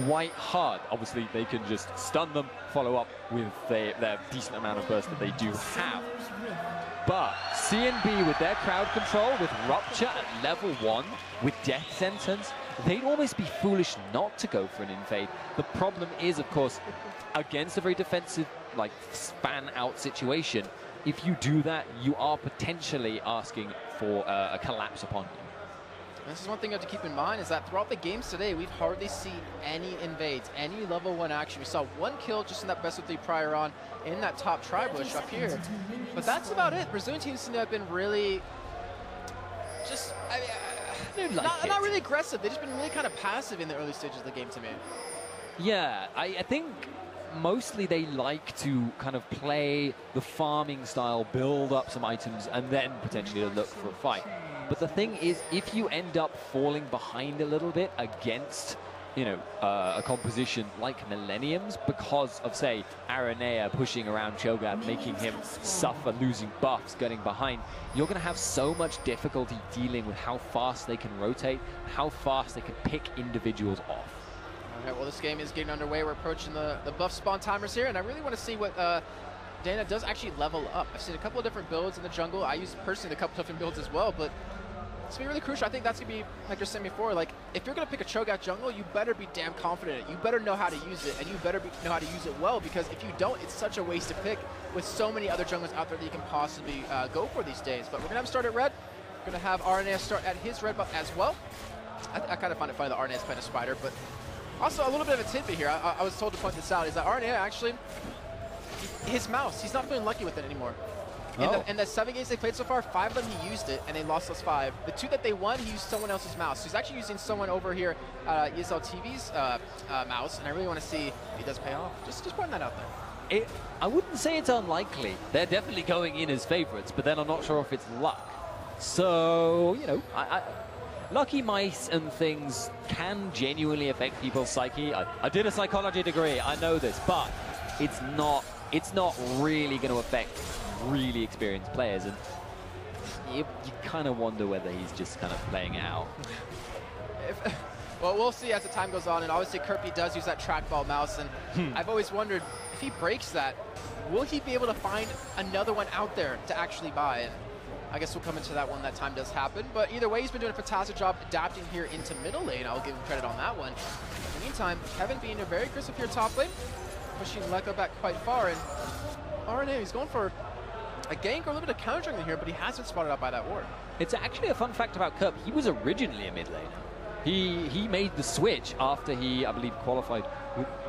quite hard. Obviously, they can just stun them, follow up with their decent amount of burst that they do have. But CNB with their crowd control, with Rupture at level 1, with Death Sentence, they'd almost be foolish not to go for an invade. The problem is, of course, against a very defensive, like, span-out situation, if you do that, you are potentially asking for a collapse upon you. This is one thing you have to keep in mind, is that throughout the games today, we've hardly seen any invades, any level 1 action. We saw 1 kill just in that best of 3 prior on in that top tri-bush up here. But that's about it. Brazilian teams seem to have been really just, not really aggressive. They've just been really kind of passive in the early stages of the game to me. Yeah, I think mostly they like to kind of play the farming style, build up some items, and then potentially look for a fight. But the thing is, if you end up falling behind a little bit against, you know, a composition like Millenium's, because of, say, Aranea pushing around Cho'Gath, making him suffer, losing buffs, getting behind, you're going to have so much difficulty dealing with how fast they can rotate, how fast they can pick individuals off. All right, well, this game is getting underway. We're approaching the buff spawn timers here, and I really want to see what Dana does actually level up. I've seen a couple of different builds in the jungle. I use personally a couple different builds as well, but it's going to be really crucial. I think that's going to be, like you're saying before, like, if you're going to pick a Cho'Gath jungle, you better be damn confident in it. You better know how to use it, and you better know how to use it well, because if you don't, it's such a waste to pick with so many other junglers out there that you can possibly go for these days. But we're going to have him start at red. We're going to have RNA start at his red buff as well. I kind of find it funny that RNA is playing a spider, but also a little bit of a tidbit here. I was told to point this out, is that RNA actually, his mouse, he's not feeling lucky with it anymore. In the 7 games they played so far, 5 of them he used it, and they lost those 5. The 2 that they won, he used someone else's mouse. So he's actually using someone over here, ESL TV's mouse, and I really want to see if he does pay off. Just pointing that out there. I wouldn't say it's unlikely. They're definitely going in as favorites, but then I'm not sure if it's luck. So, you know, lucky mice and things can genuinely affect people's psyche. I did a psychology degree, I know this, but it's not really going to affect really experienced players, and you kind of wonder whether he's just kind of playing it out. Well, we'll see as the time goes on, and obviously Kirby does use that trackball mouse, and I've always wondered, if he breaks that, will he be able to find another one out there to actually buy? And I guess we'll come into that when that time does happen, but either way, he's been doing a fantastic job adapting here into middle lane. I'll give him credit on that one. In the meantime, Kevin being a very aggressive here top lane, pushing Leko back quite far, and RNA, he's going for a gank or a little bit of counter jungling here, but he has been spotted out by that ward. It's actually a fun fact about Kerp. He was originally a mid laner. He made the switch after he, I believe, qualified,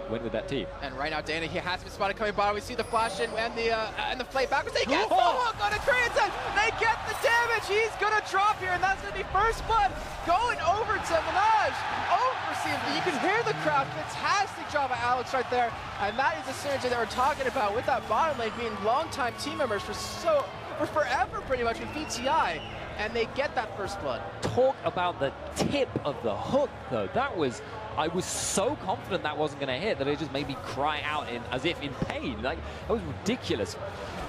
went with that team. And right now, Dana, he has been spotted coming bottom. We see the flash in and the play backwards. They get the hook on a Korean. They get the damage. He's gonna drop here, and that's gonna be first blood going over to Minaj. Over CMB. You can hear the crowd. Fantastic job by Alex right there. And that is the synergy that we're talking about with that bottom lane being longtime team members for forever, pretty much, with VTI. And they get that first blood. Talk about the tip of the hook, though. I was so confident that wasn't going to hit that it just made me cry out as if in pain. Like, that was ridiculous.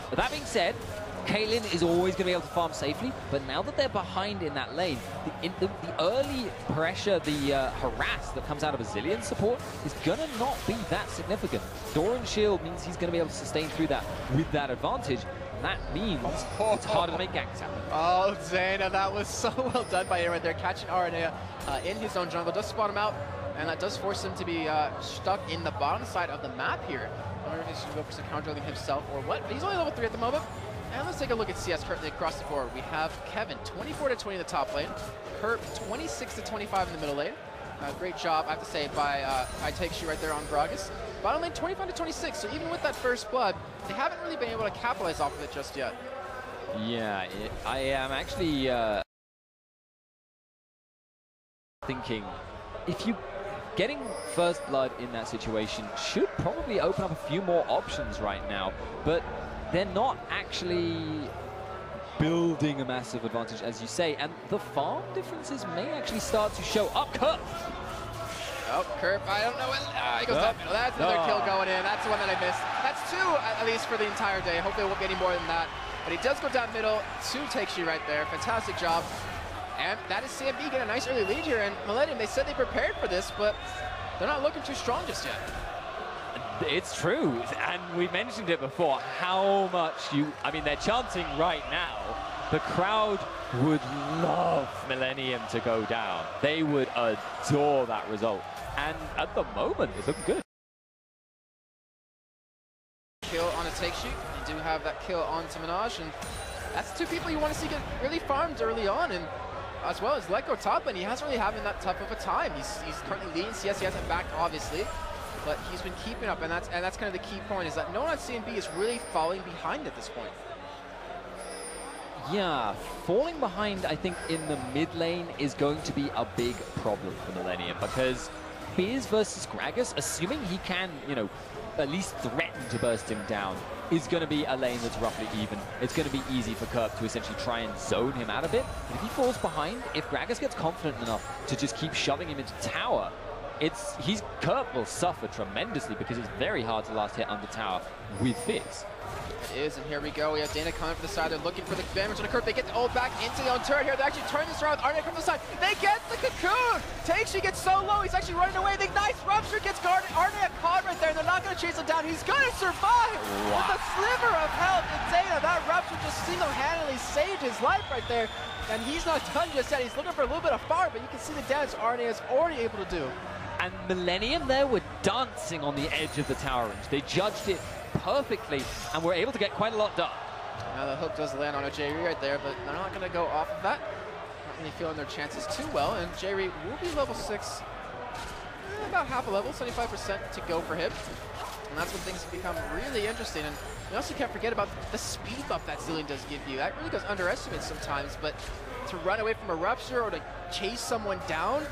But that being said, Caitlyn is always going to be able to farm safely, but now that they're behind in that lane, the early pressure, the harass that comes out of a Zillion support is going to not be that significant. Doran Shield means he's going to be able to sustain through that with that advantage. That means it's harder to make ganks happen. Oh, Zayna, that was so well done by him right there, catching Aranea in his own jungle. Does spot him out, and that does force him to be stuck in the bottom side of the map here. I wonder if he's going to go for some counter-juggling himself or what, but he's only level 3 at the moment. And let's take a look at CS currently across the board. We have Kevin, 24-20 in the top lane. Kurt, 26-25 in the middle lane. Great job, I have to say, by Takeshu right there on Gragas. Bottom lane, 25-26, so even with that first blood, they haven't really been able to capitalize off of it just yet. Yeah, I am actually thinking, if you getting first blood in that situation should probably open up a few more options right now, but they're not actually building a massive advantage, as you say, and the farm differences may actually start to show up. Kurt! Oh, Kerp, I don't know. He goes down middle. That's another kill going in. That's the one that I missed. That's 2, at least, for the entire day. Hopefully, it won't be any more than that. But he does go down middle. 2 takes you right there. Fantastic job. And that is CMB getting a nice early lead here. And Millenium, they said they prepared for this, but they're not looking too strong just yet. It's true, and we mentioned it before, how much I mean, they're chanting right now. The crowd would love Millenium to go down. They would adore that result. And at the moment, it's looking good. Kill on a take shoot. You do have that kill on to Minaj, and that's two people you want to see get really farmed early on. And as well as Let Go top, and he hasn't really having that tough of a time. He's currently leading CS. He hasn't backed, obviously, but he's been keeping up, and that's kind of the key point, is that no one on CNB is really falling behind at this point. Yeah, falling behind, I think, in the mid lane is going to be a big problem for Millenium, because Fizz versus Gragas, assuming he can, you know, at least threaten to burst him down, is going to be a lane that's roughly even. It's going to be easy for Kerp to essentially try and zone him out a bit. But if he falls behind, if Gragas gets confident enough to just keep shoving him into tower, Kerp will suffer tremendously, because it's very hard to last hit under tower with Fizz. It is, and here we go. We have Dana coming from the side. They're looking for the damage on the curve. They get the ult back into the own turret here. They actually turn this around with Arne from the side. They get the cocoon! Takeshi gets so low, he's actually running away. The nice rupture gets guarded. Arne caught right there, and they're not going to chase him down. He's going to survive with a sliver of health. And Dana, that rupture just single-handedly saved his life right there. And he's not done just yet. He's looking for a little bit of fire, but you can see the damage Arne is already able to do. And Millenium there were dancing on the edge of the tower range. They judged it perfectly and were able to get quite a lot done. Now the hook does land on a J-Re right there, but they're not going to go off of that. Not really feeling their chances too well, and J-Re will be level 6. About half a level, 75% to go for him. And that's when things become really interesting. And you also can't forget about the speed buff that Zilean does give you. That really goes underestimated sometimes, but to run away from a rupture or to chase someone down,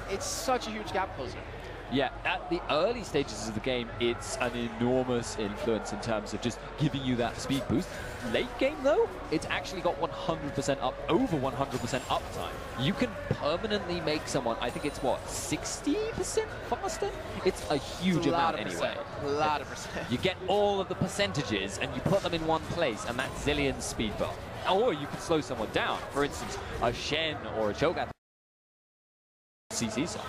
it's such a huge gap closer. Yeah, at the early stages of the game, it's an enormous influence in terms of just giving you that speed boost. Late game, though, it's actually got 100% up, over 100% uptime. You can permanently make someone, I think it's what, 60% faster? It's a huge amount anyway. A lot of percent. You get all of the percentages and you put them in one place, and that's Zilean's speed buff. Or you can slow someone down. For instance, a Shen or a Cho'Gath CC side.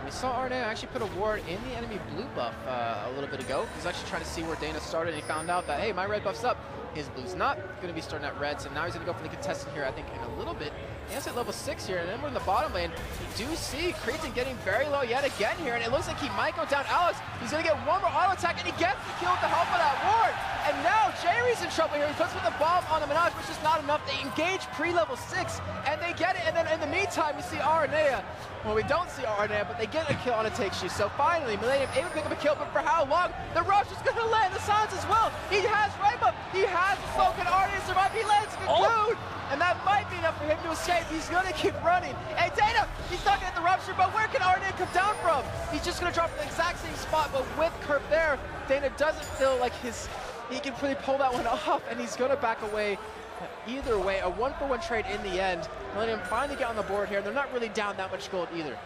We saw Arne actually put a ward in the enemy blue buff a little bit ago. He's actually trying to see where Dana started, and he found out that, hey, my red buff's up. His blue's not. Going to be starting at red, so now he's going to go for the contestant here, I think, in a little bit. He has at level 6 here, and then we're in the bottom lane. You do see Creighton getting very low yet again here, and it looks like he might go down Alex. He's going to get one more auto attack, and he gets the kill with the help of that ward. And now Jerry's in trouble here. He puts with the bomb on the Minaj, which is not enough. They engage pre-level 6, and they get it. And then in the meantime, we see Aranea. Well, we don't see Aranea, but they get a kill on a take shoot. So finally, Millenium able to pick up a kill, but for how long? The rush is going to land. The silence as well. He has Ripe Up. He has the smoke, and Aranea survive. He lands the cocoon. And that might be enough for him to escape. He's going to keep running. Hey, Dana, he's not going to get the rupture, but where can Aranea come down from? He's just going to drop in the exact same spot, but with Kerp there, Dana doesn't feel like he can really pull that one off, and he's going to back away. Either way, a 1-for-1 trade in the end. Millenium finally get on the board here, and they're not really down that much gold either.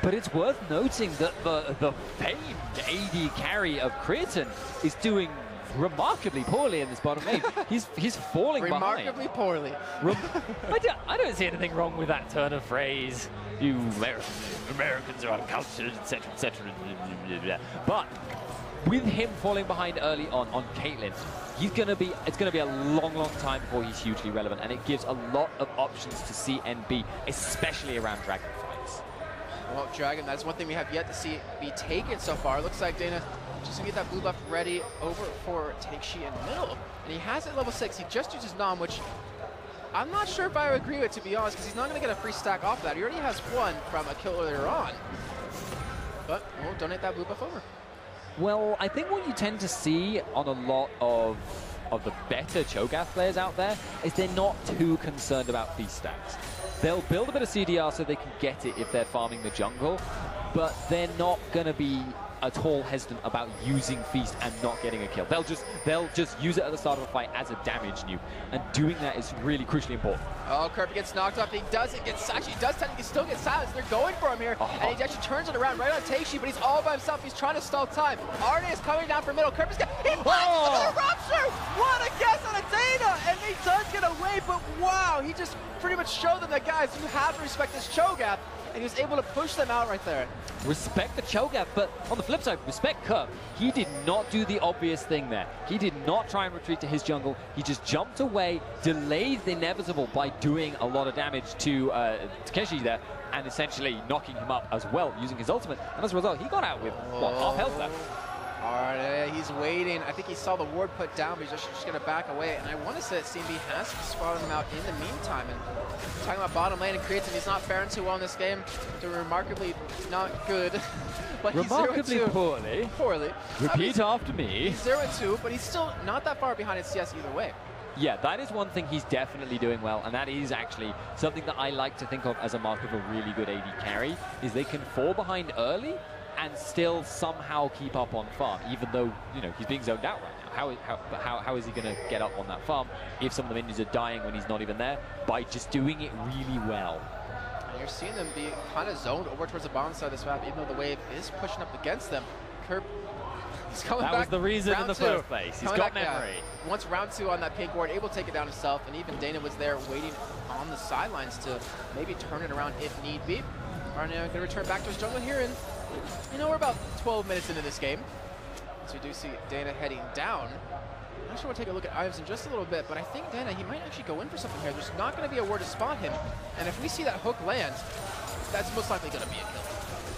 But it's worth noting that the famed AD carry of Creighton is doing remarkably poorly in this bottom lane. He's falling remarkably poorly. I don't see anything wrong with that turn of phrase. You Americans are uncultured, etc., etc. But with him falling behind early on Caitlyn, it's gonna be a long time before he's hugely relevant, and it gives a lot of options to CNB, especially around Dragon fights. Well, Dragon, that's one thing we have yet to see be taken so far. Looks like Dana just gonna get that blue buff ready over for Takeshi in the middle, and he has it at level 6. He just uses Nom, which I'm not sure if I would agree with, to be honest, because he's not gonna get a free stack off of that. He already has one from a kill earlier on, but we'll donate that blue buff over. Well, I think what you tend to see on a lot of the better Cho'Gath players out there is they're not too concerned about feast stacks. They'll build a bit of CDR so they can get it if they're farming the jungle, but they're not going to be at all hesitant about using Feast and not getting a kill. They'll just use it at the start of a fight as a damage nuke, and doing that is really crucially important. Oh, Kirby gets knocked off. He doesn't get, actually does technically still get silenced. They're going for him here, and he actually turns it around right on Takeshi, but he's all by himself. He's trying to stall time. Arne is coming down for middle. Kirby's got, he blocks the rupture! What a guess on a Dana! And he does get away, but wow, he just pretty much showed them that, guys, you have to respect this Cho'Gath. and he was able to push them out right there. Respect the Cho'Gath, but on the flip side, respect Curve. He did not do the obvious thing there. He did not try and retreat to his jungle. He just jumped away, delayed the inevitable by doing a lot of damage to Takeshi there, and essentially knocking him up as well using his ultimate. And as a result, he got out with, what, half health left? Alright, he's waiting. I think he saw the ward put down, but he's just going to back away. And I want to say that CMB has spotted him out in the meantime. And talking about bottom lane and creative, he's not faring too well in this game. Doing remarkably not good. But Remarkably he's 0-2. poorly. Poorly. Repeat after me. He's 0-2, but he's still not that far behind in CS either way. Yeah, that is one thing he's definitely doing well, and that is actually something that I like to think of as a mark of a really good AD carry, is they can fall behind early and still somehow keep up on farm, even though, you know, he's being zoned out right now. How is he going to get up on that farm if some of the minions are dying when he's not even there? By just doing it really well. And you're seeing them be kind of zoned over towards the bottom side of this map, even though the wave is pushing up against them. Curb, he's coming back. That was the reason in the first two. place. He's Coming got back, memory. Yeah. Once round 2 on that pink ward, able to take it down himself, and even Dana was there waiting on the sidelines to maybe turn it around if need be. Arne going to return back to his jungle here, and you know, we're about 12 minutes into this game. So we do see Dana heading down. I'm not sure we'll take a look at items in just a little bit, but I think Dana, he might actually go in for something here. There's not going to be a ward to spot him, and if we see that hook land, that's most likely going to be a kill.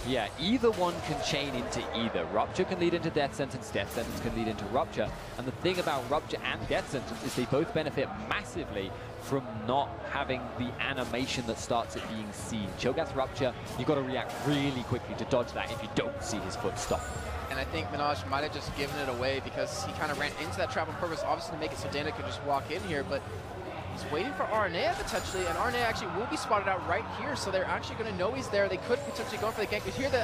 Yeah, either one can chain into either. Rupture can lead into Death Sentence can lead into Rupture. And the thing about Rupture and Death Sentence is they both benefit massively from not having the animation that starts it being seen. Cho'Gath Rupture, you've got to react really quickly to dodge that if you don't see his foot stop. And I think Minaj might have just given it away because he kind of ran into that trap on purpose, obviously to make it so Dana could just walk in here, but he's waiting for Arne potentially, and Arne actually will be spotted out right here, so they're actually going to know he's there. They could potentially go for the gank. You hear the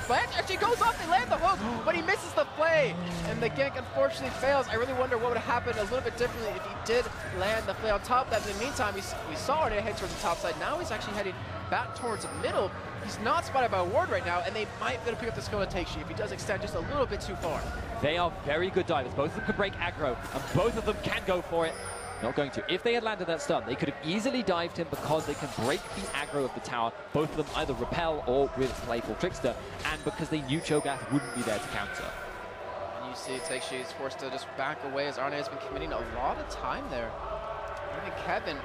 flank actually goes off, they land the hook, but he misses the play, and the gank unfortunately fails. I really wonder what would have happened a little bit differently if he did land the play on top of that. In the meantime, we saw Arne head towards the top side. Now he's actually heading back towards the middle. He's not spotted by a ward right now, and they might be able to pick up the skill to take if he does extend just a little bit too far. They are very good divers. Both of them can break aggro, and both of them can go for it. Not going to. If they had landed that stun, they could have easily dived him because they can break the aggro of the tower. Both of them either repel or with Playful Trickster, and because they knew Cho'Gath wouldn't be there to counter. And you see Takeshita is forced to just back away as Arne has been committing a lot of time there. Even Kevin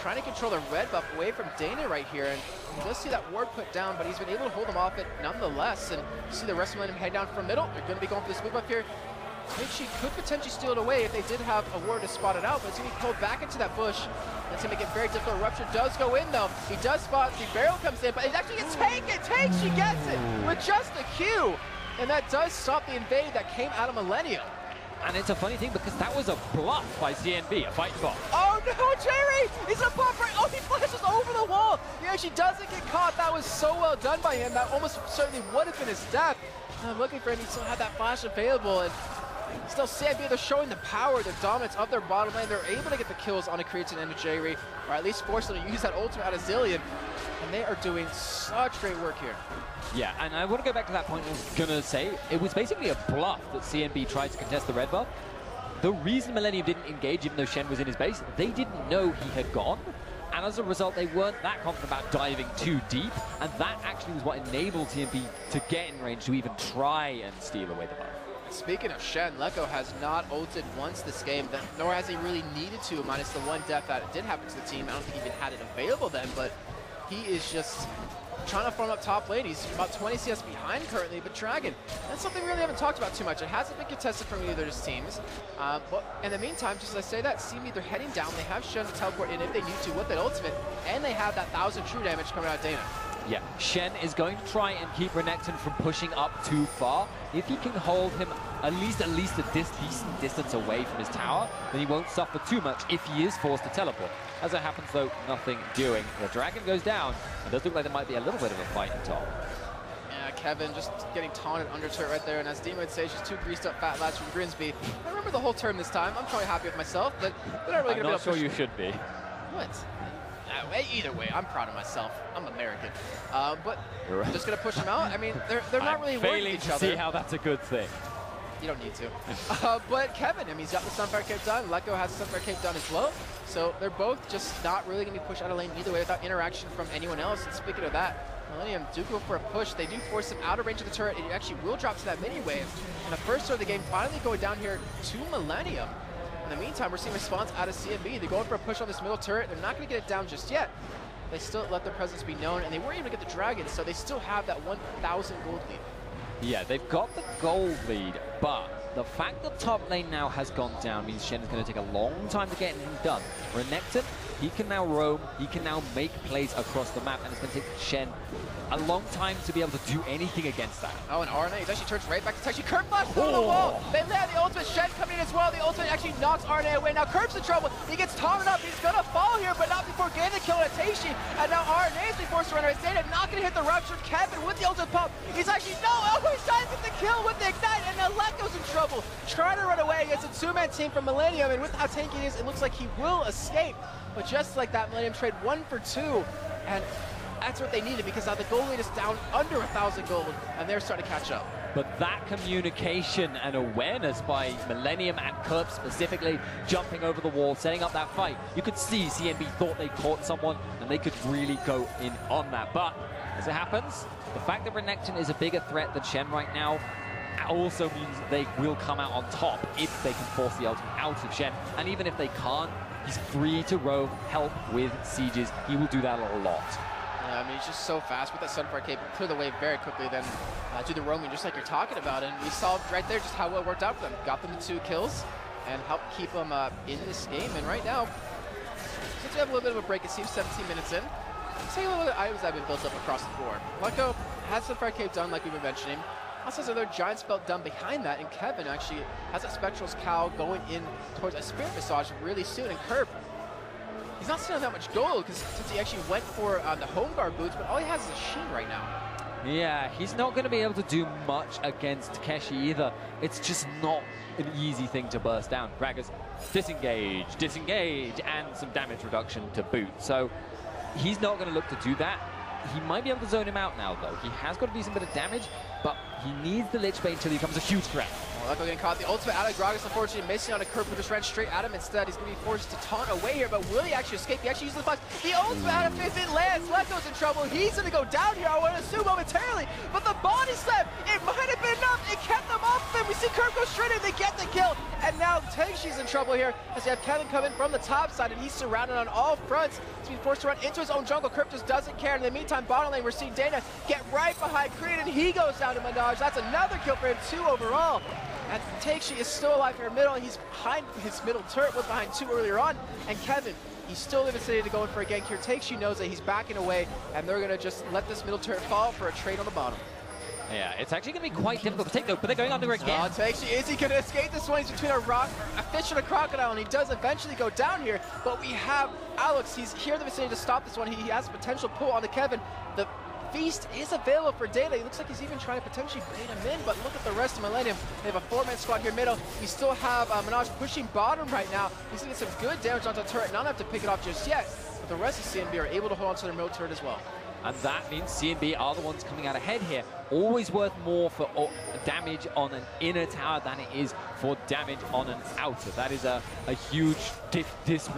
trying to control the red buff away from Dana right here, and you does see that ward put down, but he's been able to hold him off it nonetheless. And you see the rest of them head down from middle. They're going to be going for this move up here. She could potentially steal it away if they did have a ward to spot it out, but it's going to be pulled back into that bush. That's going to make it very difficult. Rupture does go in, though. He does spot, the barrel comes in, but it actually gets taken. She gets it with just a Q. And that does stop the invade that came out of Millenium. And it's a funny thing because that was a bluff by CNB, a fight bot. Oh no, Jerry! He's a buff right. Oh, he flashes over the wall. He actually doesn't get caught. That was so well done by him. That almost certainly would have been his death. I'm looking for him. He still had that flash available. And still, CNB, they're showing the power, the dominance of their bottom lane. They're able to get the kills on a Creatine and a Jerry, or at least force them to use that ultimate out of Zillion. And they are doing such great work here. Yeah, and I want to go back to that point I was going to say. It was basically a bluff that CNB tried to contest the red buff. The reason Millenium didn't engage, even though Shen was in his base, they didn't know he had gone. And as a result, they weren't that confident about diving too deep. And that actually was what enabled TMP to get in range to even try and steal away the buff. Speaking of Shen, Lecco has not ulted once this game, nor has he really needed to, minus the one death that did happen to the team. I don't think he even had it available then, but he is just trying to farm up top lane. He's about 20 CS behind currently, but Dragon, that's something we really haven't talked about too much. It hasn't been contested from either of his teams. But in the meantime, just as I say that, CMB, they're heading down. They have Shen to teleport in if they need to with that ultimate, and they have that 1,000 true damage coming out of Dana. Yeah, Shen is going to try and keep Renekton from pushing up too far. If he can hold him at least a decent distance away from his tower, then he won't suffer too much if he is forced to teleport. As it happens, though, nothing doing. The Dragon goes down. It does look like there might be a little bit of a fight in top. Yeah, Kevin just getting taunted under turret right there, and as Dean would say, she's two greased up fat lads from Grimsby. I remember the whole term this time. I'm probably happy with myself, but they're not really going to be able to push. I'm not sure you should be. What? Either way, I'm proud of myself. I'm American. But Right. just going to push them out. I mean, they're not really working each other. See how that's a good thing. You don't need to. But Kevin, I mean, he's got the Sunfire Cape done. Lecco has the Sunfire Cape done as well. So they're both just not really going to be pushed out of lane either way without interaction from anyone else. And speaking of that, Millenium do go for a push. They do force him out of range of the turret. It actually will drop to that mini wave. And the first turret of the game finally going down here to Millenium. In the meantime, we're seeing response out of CMB. They're going for a push on this middle turret. They're not going to get it down just yet. They still let their presence be known, and they weren't able to get the Dragon, so they still have that 1,000 gold lead. Yeah, they've got the gold lead, but the fact that top lane now has gone down means Shen is going to take a long time to get anything done. Renekton, he can now roam, he can now make plays across the map, and it's going to take Shen a long time to be able to do anything against that. Oh, and RNA, he actually turns right back to Taxi. Curb flash on the wall. They land the ultimate. Shen coming in as well. The ultimate actually knocks RNA away. Now Curb's in trouble. He gets taunted up. He's going to fall here, but not before getting the kill on Taxi. And now RNA is being forced to run away. Data not going to hit the rupture. Kevin with the ultimate pump. He's actually, no, oh, he's trying to get the kill with the Ignite, and now Leko's in trouble. Trying to run away against a two-man team from Millenium, and with how tanky he is, it looks like he will escape. But just like that, Millenium trade 1 for 2, and that's what they needed, because now the gold lead is down under 1,000 gold, and they're starting to catch up. But that communication and awareness by Millenium and Curb specifically, jumping over the wall, setting up that fight, you could see CMB thought they caught someone, and they could really go in on that. But as it happens, the fact that Renekton is a bigger threat than Shen right now also means they will come out on top if they can force the ultimate out of Shen. And even if they can't, he's free to roam, help with sieges. He will do that a lot. Yeah, I mean, he's just so fast with that Sunfire cape, clear the wave very quickly, then do the roaming just like you're talking about. And we saw right there just how well it worked out for them. Got them to 2 kills and helped keep them in this game. And right now, since we have a little bit of a break, it seems 17 minutes in. Let's take a look at the items that have been built up across the board. Leko has Sunfire cape done, like we've been mentioning. Also has another Giant's Belt done behind that, and Kevin actually has a Spectral's Cow going in towards a Spirit Massage really soon. And Curb, he's not stealing that much gold, because since he actually went for the Home Guard boots, but all he has is a Sheen right now. Yeah, he's not going to be able to do much against Keshi either. It's just not an easy thing to burst down. Gragas, disengage, and some damage reduction to boot. So he's not going to look to do that. He might be able to zone him out now, though. He has got to do some bit of damage, but he needs the Lich Bane until he becomes a huge threat. Leko getting caught. The ultimate out of Gragas, unfortunately, missing on a Curb who just ran straight at him instead. He's going to be forced to taunt away here, but will he actually escape? He actually uses the box. The ultimate out of fifth, it lands. Leko's in trouble. He's going to go down here, I want to assume momentarily, but the body slam, it might have been enough. It kept them off them. We see Curb go straight in. They get the kill, and now Tangshi's in trouble here as you have Kevin coming from the top side, and he's surrounded on all fronts. He's being forced to run into his own jungle. Curb just doesn't care. In the meantime, bottom lane, we're seeing Dana get right behind Creed, and he goes down to Menage. That's another kill for him, 2 overall. And Takeshi is still alive here in middle. He's behind his middle turret, was behind 2 earlier on. And Kevin, he's still in the vicinity to go in for a gank here. Takeshi knows that he's backing away, and they're going to just let this middle turret fall for a trade on the bottom. Yeah, it's actually going to be quite difficult to take, though, but they're going under again. Oh, Takeshi, is he going to escape this one? He's between a rock, a fish and a crocodile, and he does eventually go down here. But we have Alex. He's here in the vicinity to stop this one. He has a potential pull on the Kevin. The Feast is available for Data. He looks like he's even trying to potentially bait him in, but look at the rest of Millenium. They have a 4-man squad here middle. We still have Menage pushing bottom right now. He's going to get some good damage onto the turret. Not have to pick it off just yet, but the rest of CMB are able to hold on to their middle turret as well. And that means CMB are the ones coming out ahead here. Always worth more for damage on an inner tower than it is for damage on an outer. That is a huge difference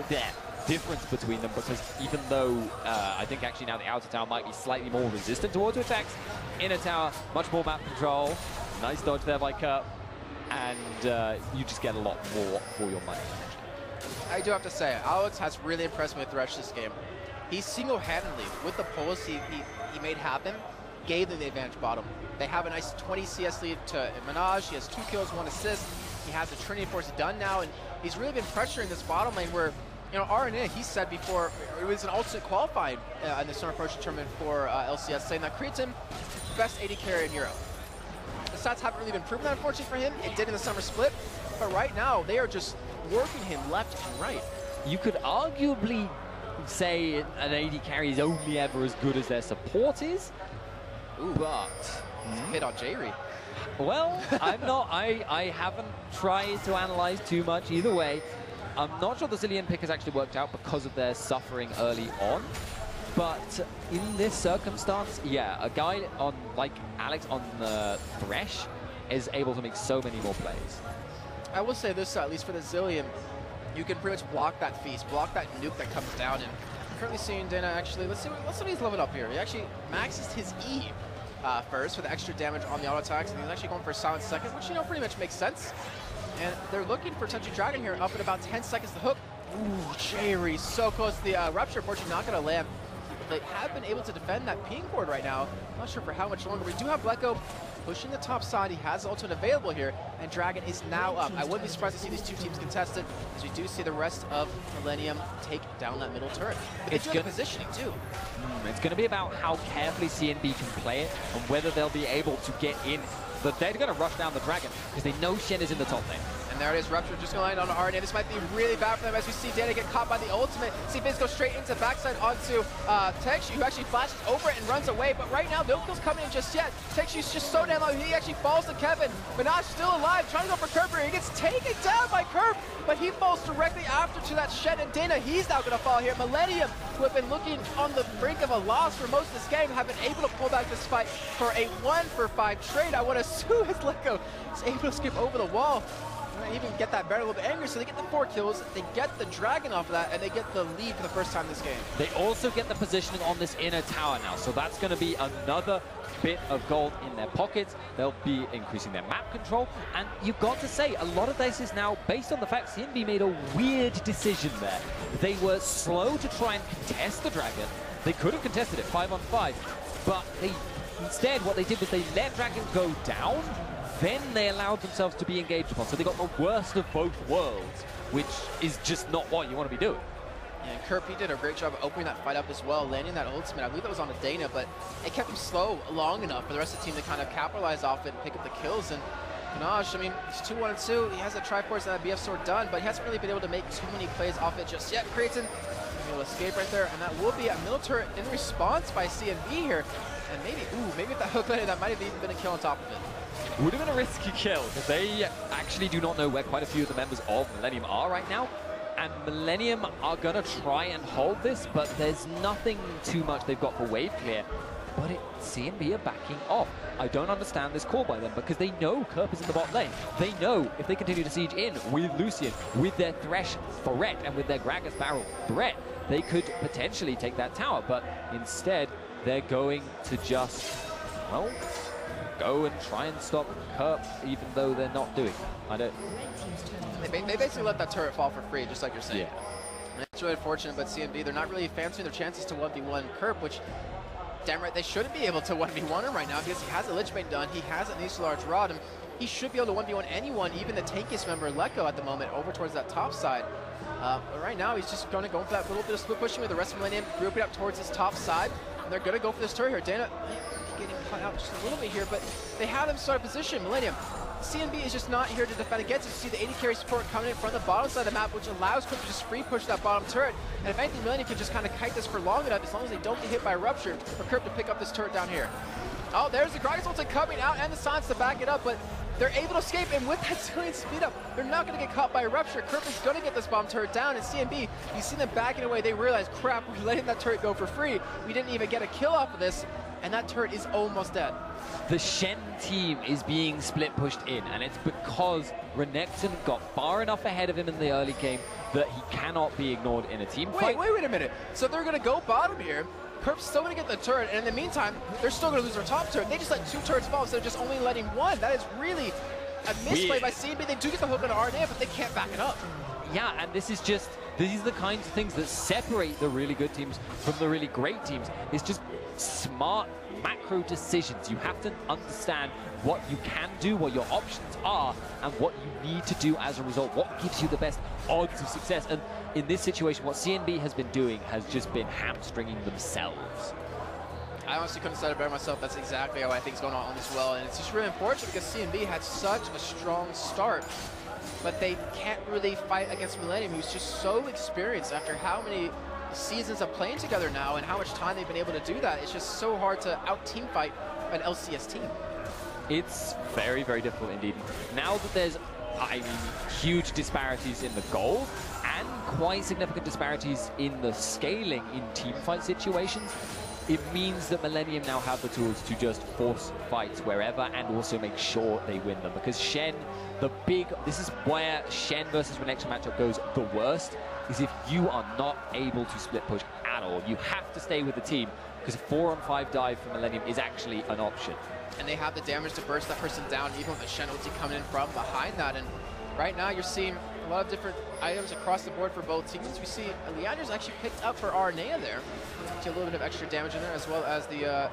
between them, because even though I think actually now the outer tower might be slightly more resistant to auto attacks, inner tower, much more map control. Nice dodge there by Cup, and you just get a lot more for your money. I do have to say, Alex has really impressed me with Thresh this game. He single-handedly, with the pulls he made happen, gave them the advantage bottom. They have a nice 20 CS lead to Menage. He has 2 kills, 1 assist. He has the Trinity Force done now, and he's really been pressuring this bottom lane where, you know, RNA, he said before, it was an ultimate qualifying in the Summer Approach tournament for LCS, saying that creates him best AD carry in Europe. The stats haven't really been proven that, unfortunately for him. It did in the summer split, but right now, they are just working him left and right. You could arguably say an AD carry is only ever as good as their support is, but hit on J-Re. Well, I haven't tried to analyze too much either way. I'm not sure the Zillion pick has actually worked out because of their suffering early on, but in this circumstance, yeah, a guy on like Alex on the Thresh is able to make so many more plays. I will say this, at least for the Zillion, you can pretty much block that feast, block that nuke that comes down, and currently seeing Dana actually, let's see what he's leveled up here. He actually maxes his E first for the extra damage on the auto attacks, and he's actually going for a silent second, which, you know, pretty much makes sense. And they're looking for Touchy Dragon here up at about 10 seconds to hook. Ooh, Jerry, so close to the Rupture, unfortunately not going to land. They have been able to defend that ping board right now. Not sure for how much longer. We do have Bleko pushing the top side. He has ultimate available here, and Dragon is now up. I wouldn't be surprised to see these two teams contested, as we do see the rest of Millenium take down that middle turret. But it's good positioning too. It's going to be about how carefully CNB can play it and whether they'll be able to get in. But they're going to rush down the Dragon because they know Shen is in the top lane. And there it is, Rupture just going to land on RNA. This might be really bad for them as we see Dana get caught by the ultimate. See Fizz go straight into backside onto Texu, who actually flashes over it and runs away. But right now, no kills coming in just yet. Texu's just so damn low, he actually falls to Kevin. Minaj still alive, trying to go for Kerber. He gets taken down by Kerb, but he falls directly after to that Shen. And Dana, he's now going to fall here. Millenium, who have been looking on the brink of a loss for most of this game, have been able to pull back this fight for a 1-for-5 trade. I want to assume as Leko is able to skip over the wall. And even get that bear a little bit angry, so they get the 4 kills, they get the Dragon off of that, and they get the lead for the first time this game. They also get the positioning on this inner tower now, so that's going to be another bit of gold in their pockets. They'll be increasing their map control, and you've got to say, a lot of this is now based on the fact CNB made a weird decision there. They were slow to try and contest the Dragon. They could have contested it 5-on-5, but instead what they did was they let Dragon go down, then they allowed themselves to be engaged upon. So they got the worst of both worlds, which is just not what you want to be doing. And Kerp, did a great job of opening that fight up as well, landing that ultimate. I believe that was on a Dana, but it kept him slow long enough for the rest of the team to kind of capitalize off it and pick up the kills. And Minaj, I mean, he's 2-1-2. He has a Triforce and that BF sword done, but he hasn't really been able to make too many plays off it just yet. Creighton will escape right there, and that will be a middle turret in response by CNB here. And maybe if that hook landed, that might have even been a kill on top of it. Would have been a risky kill, because they actually do not know where quite a few of the members of Millenium are right now. And Millenium are going to try and hold this, but there's nothing too much they've got for wave clear. But CNB are backing off. I don't understand this call by them, because they know Kerp is in the bot lane. They know if they continue to siege in with Lucian, with their Thresh threat, and with their Gragas barrel threat, they could potentially take that tower. But instead, they're going to just, well, go and try and stop Kerp, even though they're not doing it. I don't. They basically let that turret fall for free, just like you're saying. Yeah. And it's really unfortunate, but CNB, they're not really fancying their chances to 1v1 Kerp, which, damn right, they shouldn't be able to 1v1 him right now, because he has a Lich Bane done, he has an Ace Large Rod, and he should be able to 1v1 anyone, even the tankiest member, Leko, at the moment, over towards that top side. But right now, he's just going to go for that little bit of split pushing with the rest of Millennium, grouping up towards his top side, and they're going to go for this turret here. Dana getting cut out just a little bit here, but they have them start position. Millennium, CNB is just not here to defend against it. You see the 80 carry support coming in from the bottom side of the map, which allows Quick to just free push that bottom turret. And if anything, Millennium can just kind of kite this for long enough, as long as they don't get hit by a Rupture, for Kerp to pick up this turret down here. Oh, there's the Gragas ulti coming out and the Silence to back it up, but they're able to escape, and with that Zillion speed up, they're not going to get caught by a Rupture. Kerp is going to get this bomb turret down, and CNB, you see them backing away, they realize, crap, we're letting that turret go for free. We didn't even get a kill off of this, and that turret is almost dead. The Shen team is being split pushed in, and it's because Renekton got far enough ahead of him in the early game that he cannot be ignored in a team fight. Wait a minute. So they're going to go bottom here. Kerp's still going to get the turret, and in the meantime, they're still going to lose their top turret. They just let 2 turrets fall instead of just only letting 1. That is really a misplay by CNB. They do get the hook on RNA, but they can't back it up. Yeah, and these are the kinds of things that separate the really good teams from the really great teams. It's just smart macro decisions. You have to understand what you can do, what your options are, and what you need to do as a result. What gives you the best odds of success? And in this situation, what CNB has been doing has just been hamstringing themselves. I honestly couldn't have said it better myself. That's exactly how I think is going on as well. And it's just really unfortunate because CNB had such a strong start, but they can't really fight against Millenium, who's just so experienced after how many seasons of playing together now and how much time they've been able to do that. It's just so hard to out-team fight an LCS team. It's very, very difficult indeed. Now that there's, I mean, huge disparities in the gold and quite significant disparities in the scaling in team fight situations, it means that Millenium now have the tools to just force fights wherever and also make sure they win them. Because Shen, this is where Shen versus Renekton matchup goes the worst. is if you are not able to split push at all. You have to stay with the team, because a 4-on-5 dive for Millenium is actually an option. And they have the damage to burst that person down, even with the Shen ulti coming in from behind that. And right now you're seeing a lot of different items across the board for both teams. We see Leander's actually picked up for Arnea there. See a little bit of extra damage in there, as well as the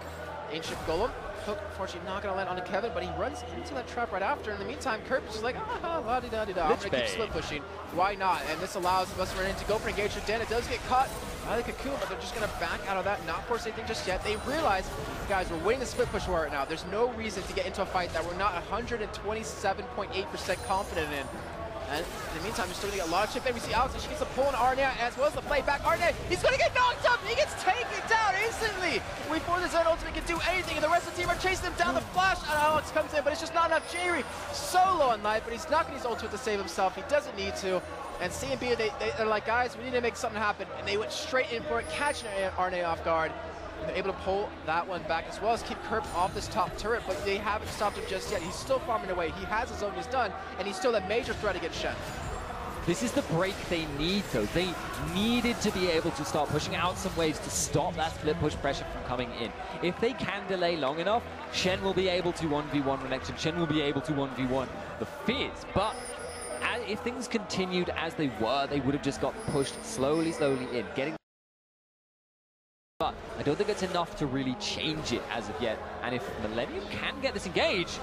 Ancient Golem. Hook, unfortunately, not going to land onto Kevin, but he runs into that trap right after. In the meantime, Kirk is just like, la-di-da-di-da. I'm going to keep split pushing. Why not? And this allows us to go for engagement. Dana does get caught by the cocoon, but they're just going to back out of that, not force anything just yet. They realize, guys, we're winning the split push war right now. There's no reason to get into a fight that we're not 127.8% confident in. And in the meantime, we're still going to get a lot of chip in. We see Alex, and she gets a pull on Arnea, as well as the play back. Arnea, he's going to get knocked up. He gets taken down instantly. Before the Zen ultimate can do anything, and the rest of the team are chasing him down. The flash, and Alex comes in, but it's just not enough. Jerry solo on life, but he's not going to use ultimate to save himself. He doesn't need to. And CNB, they're like, guys, we need to make something happen. And they went straight in for it, catching Arnea off guard. And they're able to pull that one back, as well as keep Kerp off this top turret, but they haven't stopped him just yet. He's still farming away. He has his own he's done, and he's still a major threat against Shen. This is the break they need, though. They needed to be able to start pushing out some waves to stop that split push pressure from coming in. If they can delay long enough, Shen will be able to 1v1 Renection. Shen will be able to 1v1 the Fizz. But if things continued as they were, they would have just got pushed slowly in, getting. But I don't think it's enough to really change it as of yet. And if Millenium can get this engaged.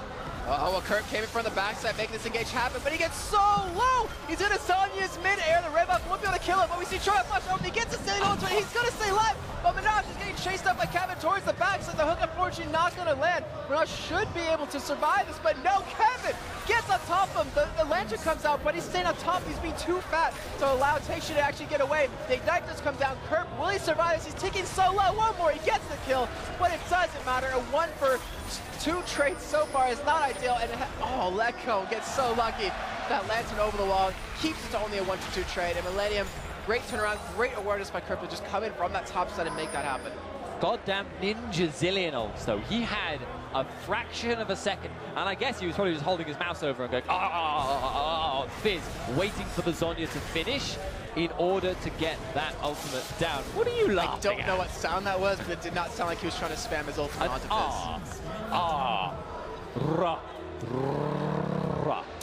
Well, Kirk came in from the backside, making this engage happen, but he gets so low! He's in a Sonya's mid-air, the red buff won't be able to kill him, but we see Troy flush over, he gets a stealing ultimate, he's gonna stay alive, but Minaj is getting chased up by Kevin towards the backside, the hook unfortunately not gonna land. Minaj should be able to survive this, but no, Kevin gets on top of him, the lantern comes out, but he's staying on top, he's being too fat to allow Taisha to actually get away. The Ignite does come down, Kirk, will he survive this? He's ticking so low, one more, he gets the kill, but it doesn't matter, a 1 for 2 trades so far is not ideal, and Lecco gets so lucky. That lantern over the wall keeps it to only a 1 for 2 trade, and Millenium, great turnaround, great awareness by Kirk to just come in from that top side and make that happen. Goddamn ninja zillion ults, though. He had a fraction of a second, and I guess he was probably just holding his mouse over and going, Fizz, waiting for the Zhonya to finish in order to get that ultimate down. What are you laughing at? I don't know what sound that was, but it did not sound like he was trying to spam his ultimate onto Fizz.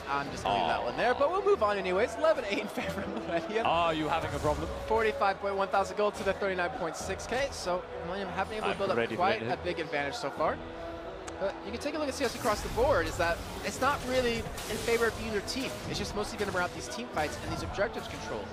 I'm just going to leave that one there, but we'll move on anyways. 11-8 in favor of Millenium. Are you having a problem? 45.1 thousand gold to the 39.6k, so Millenium haven't been able to build up quite a big advantage so far. But you can take a look at CS across the board, is that it's not really in favor of either team. It's just mostly been around these team fights and these objectives control.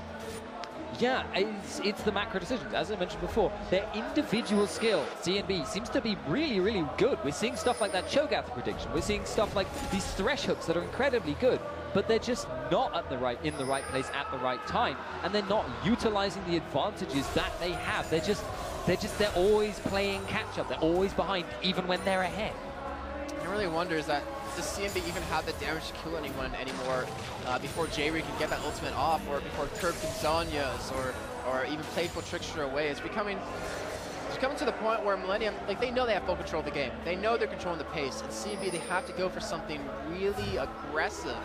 Yeah, it's the macro decisions. As I mentioned before, their individual skill, CNB, seems to be really good. We're seeing stuff like that Cho'Gath prediction. We're seeing stuff like these Thresh hooks that are incredibly good, but they're just not in the right place at the right time, and they're not utilizing the advantages that they have. They're always playing catch up. They're always behind, even when they're ahead. I really wonder is that does CNB even have the damage to kill anyone anymore before J-Rig can get that ultimate off, or before Kirk and Zhonya's, or even Playful Trickster away? It's coming to the point where Millenium, like, they know they have full control of the game. They know they're controlling the pace. And CNB, they have to go for something really aggressive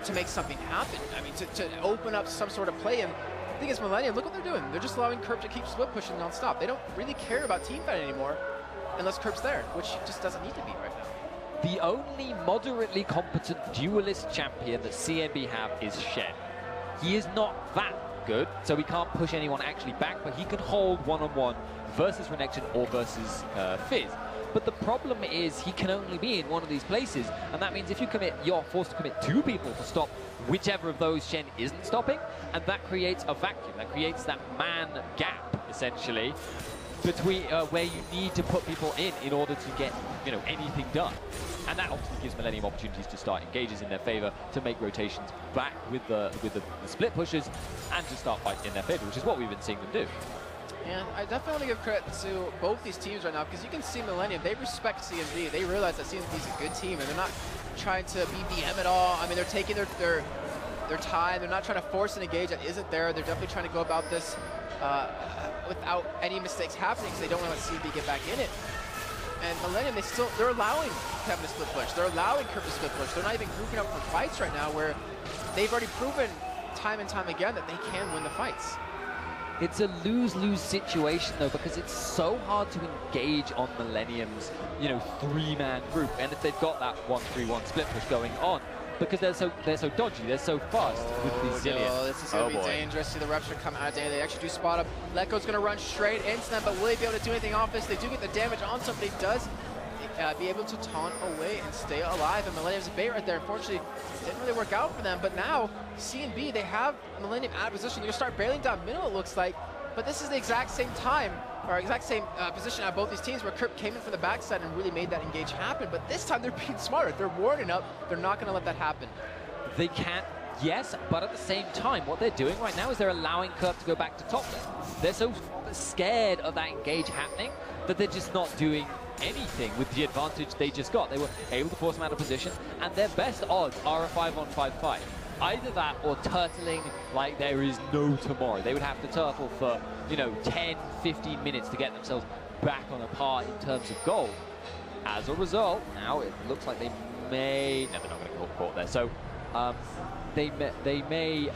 to make something happen. I mean, to open up some sort of play. And the thing is, Millenium, look what they're doing. They're just allowing Kirk to keep split pushing nonstop. They don't really care about teamfight anymore unless Kirk's there, which just doesn't need to be right now. The only moderately competent duelist champion that CNB have is Shen. He is not that good, so he can't push anyone actually back, but he can hold one-on-one versus Renection or versus Fizz. But the problem is he can only be in one of these places, and that means if you commit, you're forced to commit 2 people to stop whichever of those Shen isn't stopping, and that creates a vacuum. That creates that man gap, essentially, between where you need to put people in order to get, you know, anything done. And that obviously gives Millenium opportunities to start engages in their favor, to make rotations back with the split pushes, and to start fights in their favor, which is what we've been seeing them do. And I definitely want to give credit to both these teams right now, because you can see Millenium, they respect CNB. They realize that CNB is a good team, and they're not trying to be BM at all. I mean, they're taking their time. They're not trying to force an engage that isn't there. They're definitely trying to go about this without any mistakes happening, because they don't want to let CNB get back in it. And Millenium, they're allowing Kevin to split push. They're allowing Kirk to split push. They're not even grouping up for fights right now, where they've already proven time and time again that they can win the fights. It's a lose-lose situation though, because it's so hard to engage on Millenium's, you know, 3-man group, and if they've got that 1-3-1 split push going on, because they're so dodgy, they're so fast with the Zillion. No, this is going to be dangerous. See the rupture come out of Dana. They actually do spot up. Letgo's going to run straight into them, but will they be able to do anything off this? They do get the damage on somebody. Does be able to taunt away and stay alive. And Millenium's a bait right there. Unfortunately, it didn't really work out for them. But now, C and B, they have Millenium out of position. They're going to start barreling down middle, it looks like. But this is the exact same time, or exact same position at both these teams where Kirk came in from the backside and really made that engage happen. But this time, they're being smarter. They're warning up. They're not going to let that happen. They can't, yes, but at the same time, what they're doing right now is they're allowing Kirk to go back to top lane. They're so scared of that engage happening that they're just not doing anything with the advantage they just got. They were able to force them out of position, and their best odds are a 5-on-5 fight. Either that or turtling like there is no tomorrow. They would have to turtle for, you know, 10, 15 minutes to get themselves back on a par in terms of gold. As a result, now it looks like they may... No, they're not going to go caught there. So they may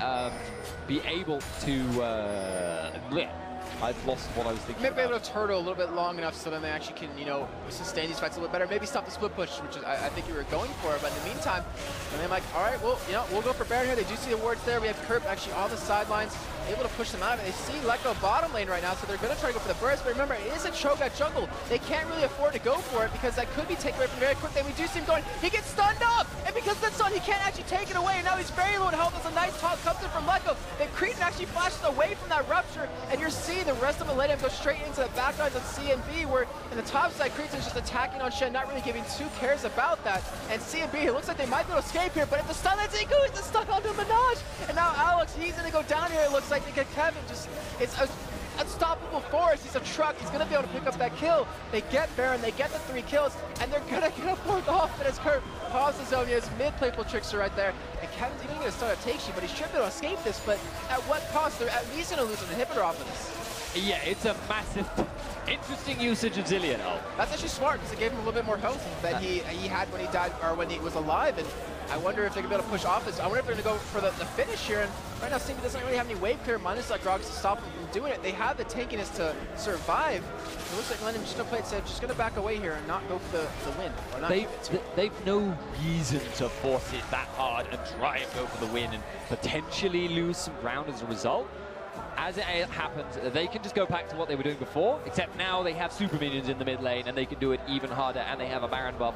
be able to... I've lost what I was thinking. Maybe able to turtle a little bit long enough so then they actually can, you know, sustain these fights a little bit better. Maybe stop the split push, which is I think you were going for. But in the meantime, and they're like, all right, well, you know, we'll go for Baron here. They do see the wards there. We have Kerp actually on the sidelines, able to push them out of it. They see Letgo bottom lane right now, so they're going to try to go for the burst. But remember, it is a Cho'Gath jungle. They can't really afford to go for it because that could be taken away from very quick. Then we do see him going. He gets stunned up, and because of that stun, he can't actually take it away. And now he's very low in health. As a nice toss comes in from Letgo. Then Cretan actually flashes away from that rupture, and you're seeing the rest of Millenium go straight into the back lines of C and B, where in the top side, Cretan's just attacking on Shen, not really giving two cares about that. And C and B, it looks like they might be able to escape here, but if the stun lets it go, he's stuck onto Minaj. And now Alex, he's going to go down here. It looks like they get Kevin. Just, it's a unstoppable force. He's a truck. He's going to be able to pick up that kill. They get Baron. They get the 3 kills, and they're going to get a 4th off. And as Kurt pauses zone, his mid-playful trickster right there. And Kevin's even going to start a take sheet, but he should be able to escape this. But at what cost? They're at least going to lose an inhibitor off of this. Yeah, it's a massive, interesting usage of Zillion. That's actually smart because it gave him a little bit more health than he had when he died, or when he was alive. And I wonder if they're going to be able to push off this. I wonder if they're going to go for the finish here. And right now, Simba doesn't really have any wave clear minus like Grox to stop him from doing it. They have the tankiness to survive. It looks like Millenium just going to play it safe, just going to back away here and not go for the win. Or not they've no reason to force it that hard and try and go for the win and potentially lose some ground as a result. As it happens, they can just go back to what they were doing before, except now they have super minions in the mid lane and they can do it even harder, and they have a Baron buff,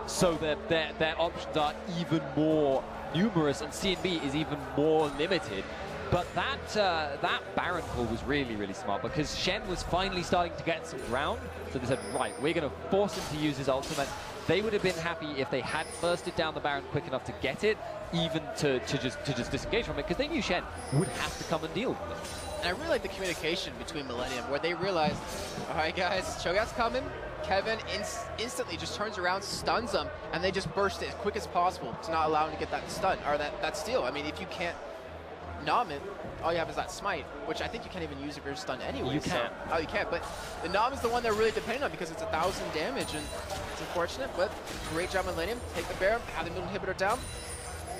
so their options are even more numerous, and C&B is even more limited. But that Baron pull was really, really smart, because Shen was finally starting to get some ground, so they said, right, we're going to force him to use his ultimate. They would have been happy if they had bursted down the Baron quick enough to get it, even to just disengage from it, because they knew Shen would have to come and deal with them. And I really like the communication between Millenium, where they realized, all right, guys, Cho'Gath's coming. Kevin instantly just turns around, stuns him, and they just burst it as quick as possible to not allow him to get that stun, or that steal. I mean, if you can't nom it, all you have is that smite, which I think you can't even use if you're stunned anyway. You can't. Oh, you can't, but the nom is the one they're really depending on because it's 1,000 damage, and it's unfortunate, but great job Millenium. Take the Baron, have the middle inhibitor down,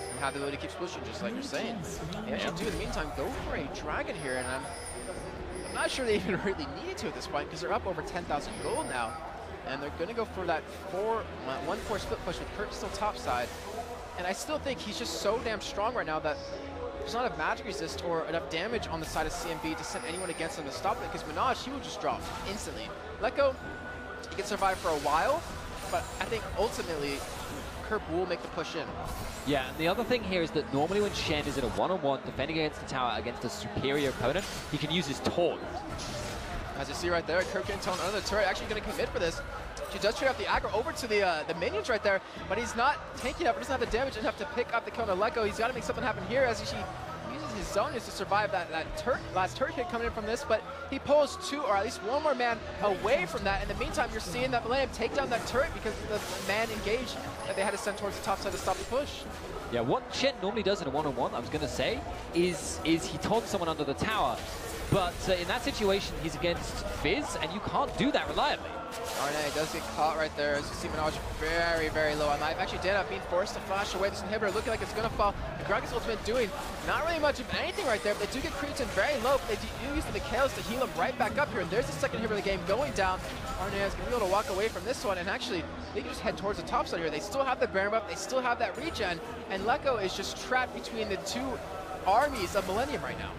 and have the ability to keep pushing, just like you're saying. They actually do, in the meantime, go for a dragon here, and I'm not sure they even really needed to at this point, because they're up over 10,000 gold now, and they're going to go for that 1-4 split push with Kurt still topside. And I still think he's just so damn strong right now that there's not enough magic resist or enough damage on the side of CMB to send anyone against him to stop it, because Minaj, he will just drop instantly. Letgo, he can survive for a while, but I think ultimately Kerp will make the push in. Yeah, and the other thing here is that normally when Shen is in a one-on-one defending against the tower against a superior opponent, he can use his taunt. As you see right there, Kerp getting taunt under the turret, actually going to commit for this. She does trade off the aggro over to the minions right there, but he's not tanking up, he doesn't have the damage enough to pick up the kill on Letgo. He's got to make something happen here as he uses his zonius to survive that last turret hit coming in from this, but he pulls 2 or at least 1 more man away from that. In the meantime, you're seeing that Millenium take down that turret because of the man engage that they had to send towards the top side to stop the push. Yeah, what Shen normally does in a one-on-one, I was going to say, is he taunts someone under the tower, But in that situation, he's against Fizz, and you can't do that reliably. Arne does get caught right there. As you see, Minaj very, very low on life. Actually, Dana being forced to flash away this inhibitor, looking like it's going to fall. Gragas ultimate doing not really much of anything right there, but they do get Creatin very low, but they do use the Chaos to heal him right back up here. And there's the second inhibitor of the game going down. Arne is going to be able to walk away from this one, and actually, they can just head towards the top side here. They still have the Baron buff, they still have that regen, and Lecco is just trapped between the two armies of Millenium right now.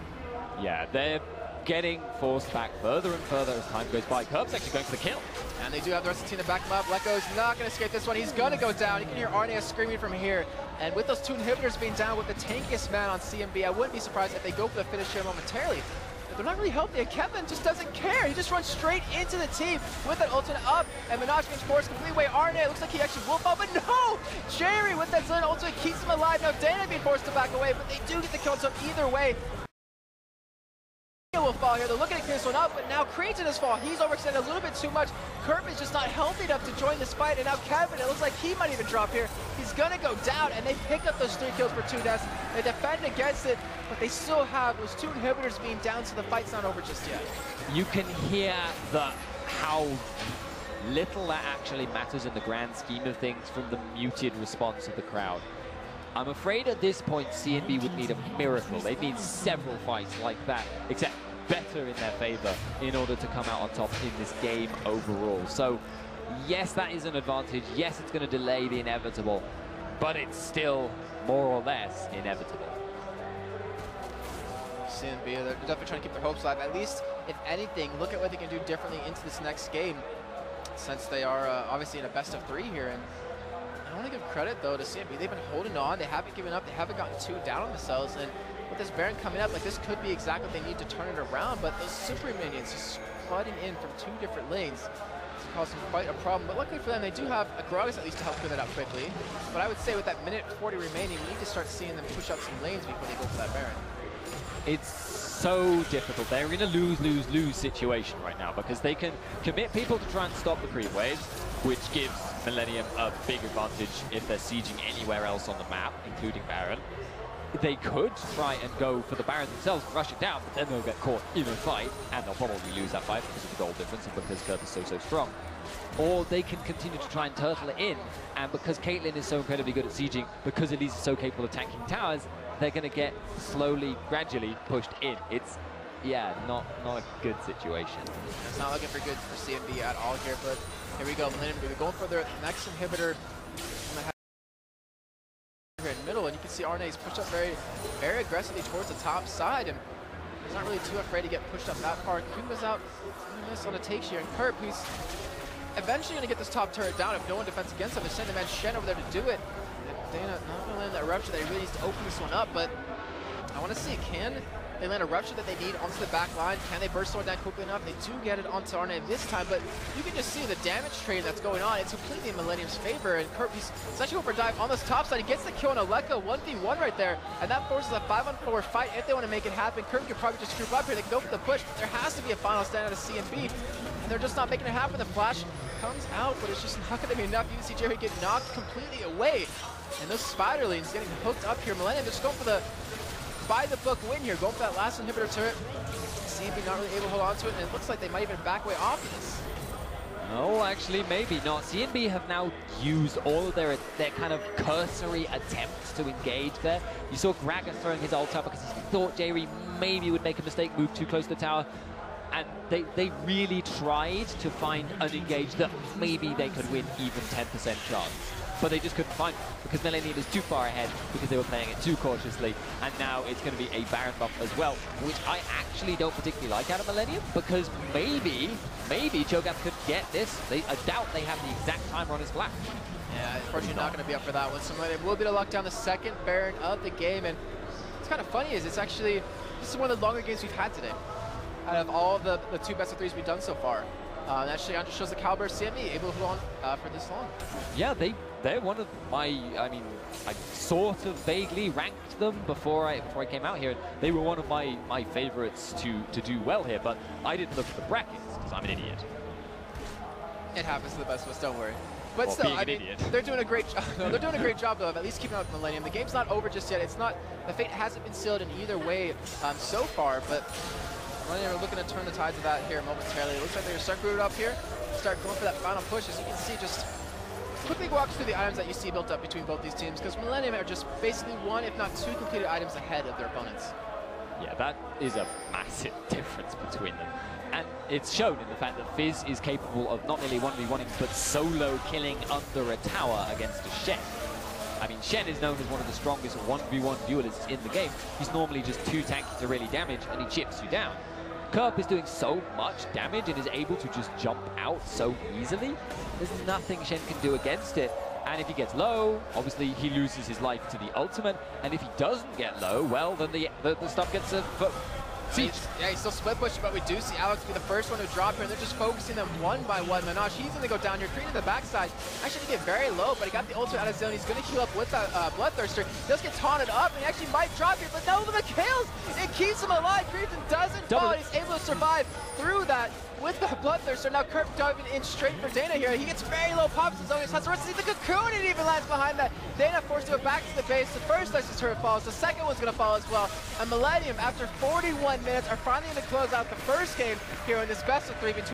Yeah, they're getting forced back further and further as time goes by. Curb's actually going for the kill. And they do have the rest of the team to back him up. Lecco's not going to escape this one. He's going to go down. You can hear Arne screaming from here. And with those two inhibitors being down with the tankiest man on CMB, I wouldn't be surprised if they go for the finish here momentarily. But they're not really healthy, and Kevin just doesn't care. He just runs straight into the team with that ultimate up. And Minaj gets forced completely away. Arne, it looks like he actually will fall, but no! Jerry with that Zen ultimate keeps him alive. Now Dana being forced to back away, but they do get the kill, so either way, will fall here. They're looking at clear this one up, but now Creatin has fallen. He's overextended a little bit too much. Kerp is just not healthy enough to join this fight, and now Kevin, it looks like he might even drop here. He's gonna go down, and they pick up those 3 kills for 2 deaths. They defend against it, but they still have those 2 inhibitors being down, so the fight's not over just yet. You can hear how little that actually matters in the grand scheme of things from the muted response of the crowd. I'm afraid at this point CNB would need a miracle. They need several fights like that, except better in their favor in order to come out on top in this game overall. So yes, that is an advantage. Yes, it's going to delay the inevitable, but it's still more or less inevitable. CNB, they're definitely trying to keep their hopes alive. At least, if anything, look at what they can do differently into this next game, since they are obviously in a best of 3 here. And I want to give credit, though, to CNB. They've been holding on. They haven't given up. They haven't gotten too down on themselves. And with this Baron coming up, like, this could be exactly what they need to turn it around. But those super minions just flooding in from 2 different lanes is causing quite a problem. But luckily for them, they do have a Gragas at least to help clear that out quickly. But I would say with that minute 40 remaining, we need to start seeing them push up some lanes before they go for that Baron. It's so difficult. They're in a lose-lose-lose situation right now because they can commit people to try and stop the creep waves, which gives Millenium a big advantage if they're sieging anywhere else on the map, including Baron. They could try and go for the Baron themselves, rush it down, but then they'll get caught in a fight, and they'll probably lose that fight because of the gold difference and because Curve is so strong. Or they can continue to try and turtle it in, and because Caitlyn is so incredibly good at sieging, because Elise is so capable of tanking towers, they're going to get slowly, gradually pushed in. It's, yeah, not a good situation. It's not looking for good for CMB at all here, but here we go. Millenium going for their next inhibitor here in the middle, and you can see Arne's pushed up very aggressively towards the top side, and he's not really too afraid to get pushed up that far. Kuma's out on a take here, and Kerp, he's eventually going to get this top turret down if no one defends against him. They're sending the man Shen over there to do it. Dana not going to land that rupture. They really need to open this one up, but I want to see, can they land a rupture that they need onto the back line? Can they burst sword down quickly enough? They do get it onto Arne this time, but you can just see the damage trade that's going on. It's completely in Millenium's favor, and Kurt, he's actually going for a dive on this top side. He gets the kill on Aleka, 1v1 right there, and that forces a 5-on-4 fight if they want to make it happen. Kurt could probably just group up here. They can go for the push. There has to be a final stand out of CMB, and they're just not making it happen. The flash comes out, but it's just not going to be enough. You can see Jerry get knocked completely away, and those Spiderlings getting hooked up here. Millenium just going for the by-the-book win here, going for that last inhibitor turret. CMB not really able to hold on to it, and it looks like they might even back away off of this. No, actually, maybe not. CNB have now used all of their kind of cursory attempts to engage there. You saw Gragas throwing his ult up because he thought Jerry maybe would make a mistake, move too close to the tower. And they really tried to find an engage that maybe they could win even 10% chance. But they just couldn't find it because Millenium is too far ahead because they were playing it too cautiously. And now it's going to be a Baron buff as well, which I actually don't particularly like out of Millenium because maybe Cho'Gath could get this. I doubt they have the exact timer on his flash. Yeah, unfortunately not going to be up for that one. So Millenium will be to lock down the second Baron of the game. And what's kind of funny is this is one of the longer games we've had today. Out of all the 2 best-of-3s we've done so far. Actually, just shows the caliber of CMB able to hold on for this long. Yeah, they're one of my, I mean, I sort of vaguely ranked them before I came out here. They were one of my favorites to do well here, but I didn't look at the brackets because I'm an idiot. It happens to the best of us, don't worry. But well, still, I mean, they're doing a great job. No, they're doing a great job though of at least keeping up with Millenium. The game's not over just yet. It's not, the fate hasn't been sealed in either way so far, but Millennium are looking to turn the tides of that here momentarily. It looks like they're going to start grooved up here, start going for that final push. As you can see, just quickly walks through the items that you see built up between both these teams, because Millennium are just basically one, if not two, completed items ahead of their opponents. Yeah, that is a massive difference between them. And it's shown in the fact that Fizz is capable of not merely 1v1ing, but solo killing under a tower against a Shen. I mean, Shen is known as one of the strongest 1v1 duelists in the game. He's normally just too tanky to really damage, and he chips you down. Kerp is doing so much damage and is able to just jump out so easily. There's nothing Shen can do against it. And if he gets low, obviously he loses his life to the ultimate. And if he doesn't get low, well, then the stuff gets siege. Yeah, he's still split pushing, but we do see Alex be the first one to drop here, and they're just focusing them one by one. Minaj, he's going to go down here, creating the backside. Actually, he get very low, but he got the ultimate out of zone. He's going to heal up with that Bloodthirster. He does get taunted up, and he actually might drop here, but no, the kills! It keeps him alive. Creepton doesn't fall. He's able to survive through that with the Bloodthirster. Now Kerp diving in straight for Dana here. He gets very low, pops his own. Let's see the cocoon, and even lands behind that. Dana forced to go back to the base. The first Nexus turret falls. The second one's going to fall as well. And Millennium, after 41 minutes, are finally going to close out the first game here in this best of 3 between